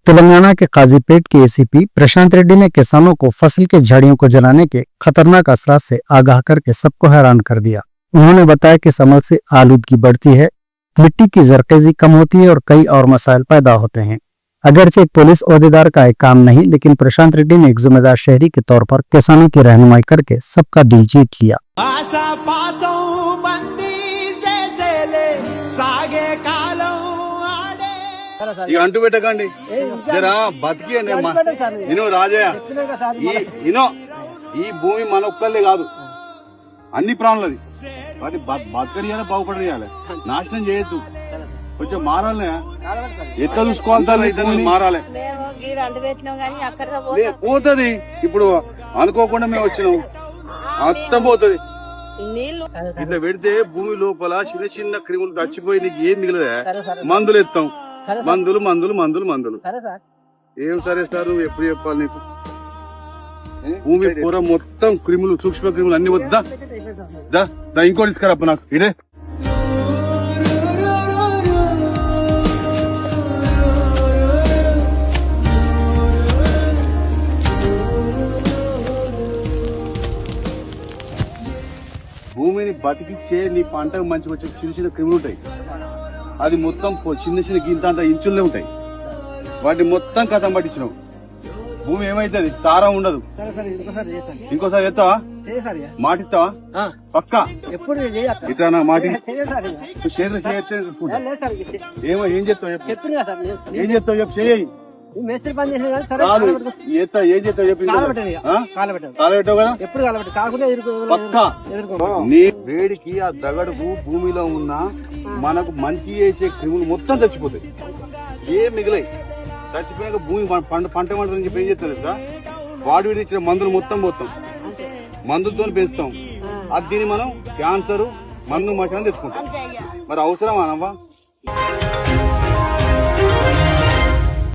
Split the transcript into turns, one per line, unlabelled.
तेलंगाना के काजीपेट के एसीपी प्रशांत रेड्डी ने किसानों को फसल की झाड़ियों को जलाने के खतरनाक असरात से आगाह करके सबको हैरान कर दिया। उन्होंने बताया कि इस अमल से आलूदगी बढ़ती है, मिट्टी की जरखेजी कम होती है और कई और मसाइल पैदा होते हैं। अगरचे एक पुलिस ओहदेदार का एक काम नहीं, लेकिन प्रशांत रेड्डी ने एक जिम्मेदार शहरी के तौर पर किसानों की रहनुमाई करके सबका दिल जीत लिया।
अंटू పెట్టకండి జరా బతికియండి నేను రాజయ్య ఈ భూమి మన ఒక్కళ్ళే కాదు అన్ని ప్రాణులది వాటి బతకనియాలి బాగుపడనియాలి నాశనం చేయొద్దు కొంచెం మారాలి ఎట్లా చూసుకోవాలి మారాలి పోతుంది ఇప్పుడు అనుకోకుండా మేము వచ్చినాం మొత్తం పోతుంది ఇట్లా పెడితే భూమి లోపల చిన్న చిన్న క్రిములు చచ్చిపోయి నీకు ఏం మిగిలదా మందులు ఎత్తాం మందులు మందులు మందులు మందులు ఏం సరే సార్ నువ్వు ఎప్పుడు చెప్పాలి నీకు భూమి పూర మొత్తం క్రిములు సూక్ష్మ క్రిములు అన్ని వద్దా ఇంకోటి తీసుకురాప్ప నాకు ఇదే భూమిని బతికిచ్చే నీ పంటకు మంచిగా వచ్చే చిన్న చిన్న క్రిములు ఉంటాయి, అది మొత్తం చిన్న చిన్న గింత అంత ఇంచులనే ఉంటాయి, వాటి మొత్తం కథం పట్టించినావు. భూమి ఏమైతుంది సారం ఉండదు. ఇంకోసారి చేస్తావా? మాట ఇస్తావా? పక్కా ఇట్లా నా మాట ఏమో ఏం చేస్తావు చెప్పు, ఏం చేస్తావు చెప్పు, చేయి ఏం చేస్తావు చెప్పి కాలబెట్టావు కదా పక్కా. నీ వేడికి ఆ దగడుకు భూమిలో ఉన్న మనకు మంచి చేసే క్రిములు మొత్తం చచ్చిపోతాయి, ఏం మిగిలాయి. చచ్చిపోయాక భూమి పంట మంటని చెప్పి ఏం చేస్తారు కదా, వాడి వీడి ఇచ్చిన మందులు మొత్తం పోతాం, మందులతో పెంచుతాం. అది దీన్ని మనం క్యాన్సర్ మందు మసాలని తెచ్చుకుంటాం. మరి అవసరమా అన్నవా?